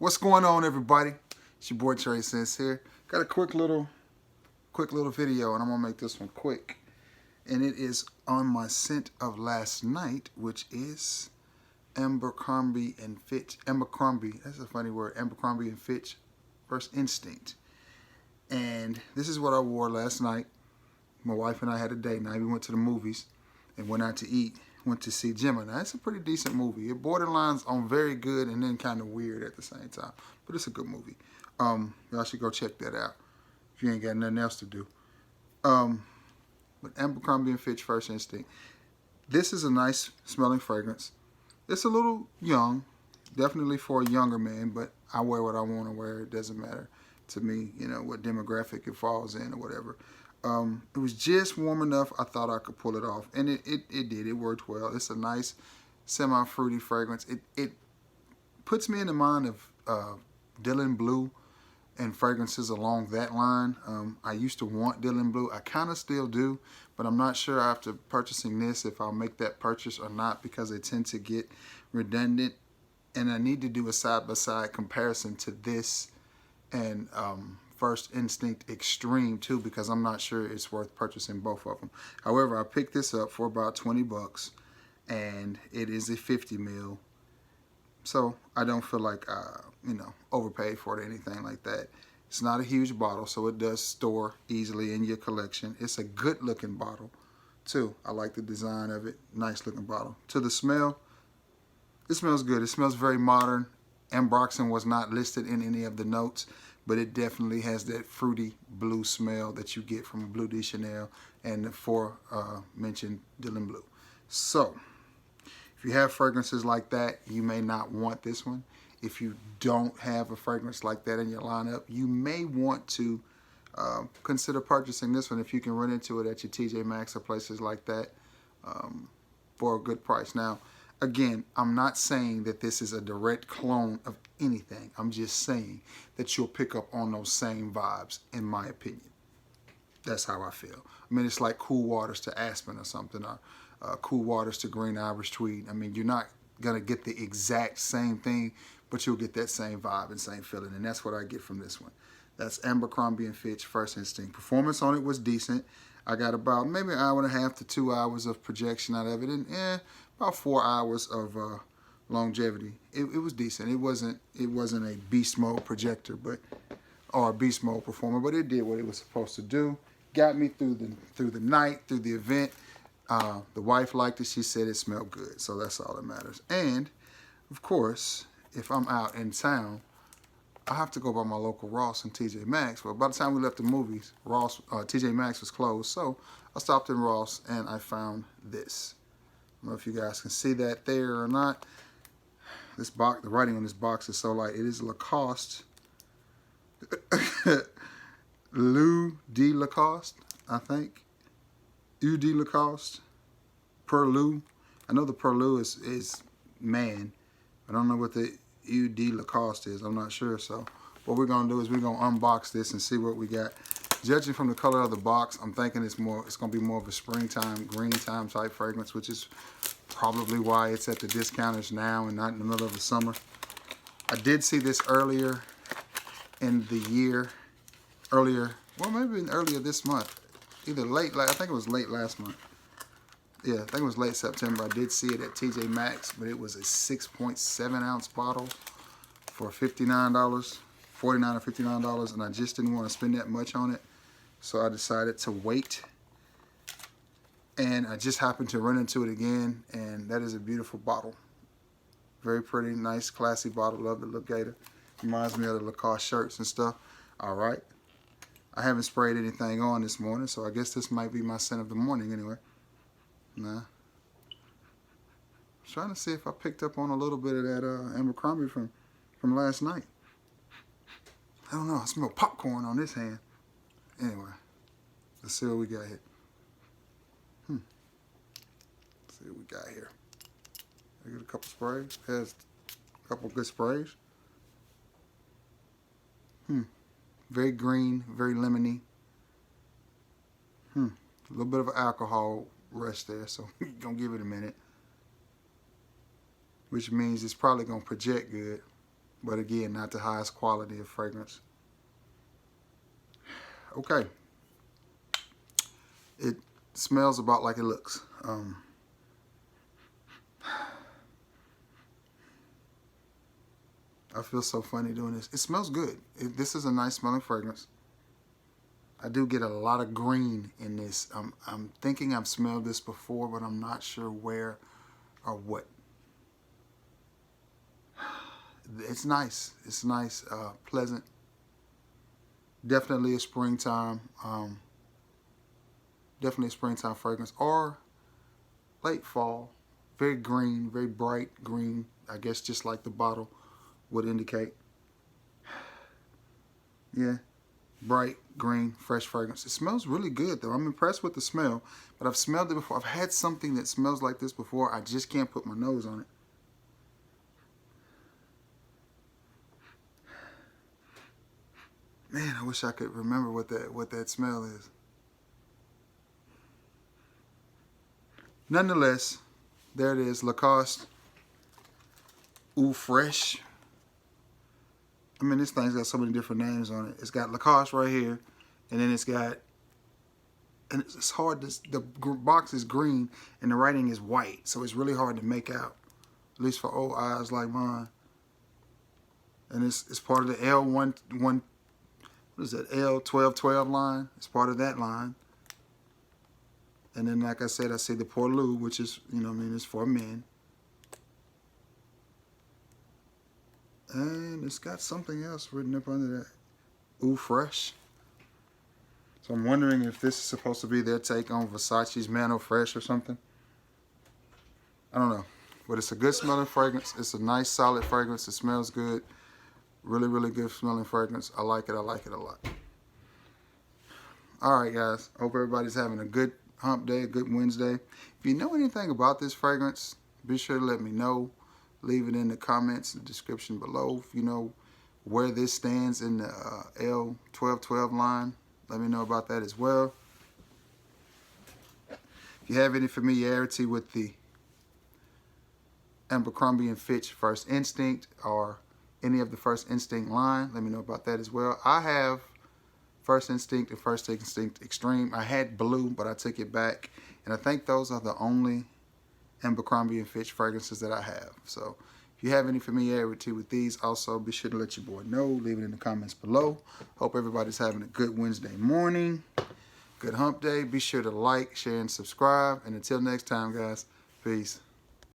What's going on, everybody? It's your boy Trey Sense here. Got a quick little video, and I'm gonna make this one quick. And it is on my scent of last night, which is Abercrombie and Fitch. Abercrombie, that's a funny word. Abercrombie and Fitch, First Instinct. And this is what I wore last night. My wife and I had a date night. We went to the movies and went out to eat. Went to see Gemini. It's a pretty decent movie. It borderlines on very good and then kind of weird at the same time. But it's a good movie. Y'all should go check that out if you ain't got nothing else to do. But Abercrombie and Fitch First Instinct. This is a nice smelling fragrance. It's a little young, definitely for a younger man, but I wear what I want to wear. It doesn't matter to me, you know, what demographic it falls in or whatever. It was just warm enough I thought I could pull it off, and it did. It worked well. It's a nice semi-fruity fragrance. It puts me in the mind of Dylan Blue and fragrances along that line. I used to want Dylan Blue. I kind of still do, but I'm not sure after purchasing this if I'll make that purchase or not, because they tend to get redundant, and I need to do a side-by-side comparison to this and First Instinct Extreme too, because I'm not sure it's worth purchasing both of them. However, I picked this up for about 20 bucks, and it is a 50 ml, so I don't feel like you know, overpaid for it or anything like that. It's not a huge bottle, so it does store easily in your collection. It's a good looking bottle too. I like the design of it. Nice looking bottle. To the smell, it smells good. It smells very modern. Ambroxan was not listed in any of the notes, but it definitely has that fruity blue smell that you get from Bleu de Chanel and the mentioned Dylan Blue. So, if you have fragrances like that, you may not want this one. If you don't have a fragrance like that in your lineup, you may want to consider purchasing this one if you can run into it at your TJ Maxx or places like that for a good price. Now, again, I'm not saying that this is a direct clone of anything. I'm just saying that you'll pick up on those same vibes, in my opinion. That's how I feel. I mean, it's like Cool Waters to Aspen or something, or Cool Waters to Green Irish Tweed. I mean, you're not going to get the exact same thing, but you'll get that same vibe and same feeling, and that's what I get from this one. That's Abercrombie and Fitch First Instinct. Performance on it was decent. I got about maybe an hour and a half to 2 hours of projection out of it, and about 4 hours of longevity. It was decent. It wasn't a beast mode projector, or a beast mode performer, but it did what it was supposed to do. Got me through the night, through the event. The wife liked it. She said it smelled good, so that's all that matters. And of course, if I'm out in town, I have to go by my local Ross and TJ Maxx. But by the time we left the movies, TJ Maxx was closed, so I stopped in Ross and I found this. I don't know if you guys can see that there or not. This box, the writing on this box is so light. It is Lacoste. Lou de Lacoste, I think. Eau de Lacoste. Perlou. I know the Perlou is man. I don't know what the Eau de Lacoste is. I'm not sure. So what we're gonna do is we're gonna unbox this and see what we got. Judging from the color of the box, I'm thinking it's gonna be more of a springtime, green time type fragrance, which is probably why it's at the discounters now and not in the middle of the summer. I did see this earlier in the year, well, maybe earlier this month, either late, I think it was late last month. Yeah, I think it was late September. I did see it at TJ Maxx, but it was a 6.7 ounce bottle for $59, $49 or $59, and I just didn't want to spend that much on it. So I decided to wait, and I just happened to run into it again, and that is a beautiful bottle. Very pretty, nice, classy bottle. Love the look gator. Reminds me of the Lacoste shirts and stuff. All right. I haven't sprayed anything on this morning, so I guess this might be my scent of the morning anyway. Nah. I'm trying to see if I picked up on a little bit of that Abercrombie from last night. I don't know. I smell popcorn on this hand. Anyway, let's see what we got here. Let's see what we got here. I get a couple sprays. Has a couple good sprays. Very green, very lemony. A little bit of alcohol rush there, so we're gonna give it a minute. Which means it's probably gonna project good. but again, not the highest quality of fragrance. Okay. It smells about like it looks. I feel so funny doing this. It smells good. This is a nice smelling fragrance. I do get a lot of green in this. I'm thinking I've smelled this before, but I'm not sure where or what. It's nice. It's nice, pleasant. Definitely a springtime. Definitely a springtime fragrance, or late fall. Very green, very bright green. I guess just like the bottle would indicate. Yeah, bright green, fresh fragrance. It smells really good though. I'm impressed with the smell, but I've smelled it before. I've had something that smells like this before. I just can't put my nose on it. Man, I wish I could remember what that smell is. Nonetheless, there it is, Lacoste Eau Fraiche. I mean, this thing's got so many different names on it. It's got Lacoste right here, and then it's got, and it's hard to, the box is green and the writing is white, so it's really hard to make out, at least for old eyes like mine. And it's part of the L1, what is that, L1212 line. It's part of that line. And then, like I said, I see the Portloup, which is, you know what I mean, it's for men. And it's got something else written up under that. Eau Fraiche. So I'm wondering if this is supposed to be their take on Versace's Man Eau Fraiche or something. I don't know. But it's a good smelling fragrance. It's a nice, solid fragrance. It smells good. Really, really good smelling fragrance. I like it. I like it a lot. All right, guys. Hope everybody's having a good hump day, a good Wednesday. If you know anything about this fragrance, be sure to let me know. Leave it in the comments, the description below. If you know where this stands in the L1212 line, let me know about that as well. If you have any familiarity with the Abercrombie & Fitch First Instinct or any of the First Instinct line, let me know about that as well. I have First Instinct and First Instinct Extreme. I had blue, but I took it back. And I think those are the only Abercrombie & Fitch fragrances that I have. So if you have any familiarity with these, also be sure to let your boy know. Leave it in the comments below. Hope everybody's having a good Wednesday morning. Good hump day. Be sure to like, share, and subscribe. And until next time, guys, peace.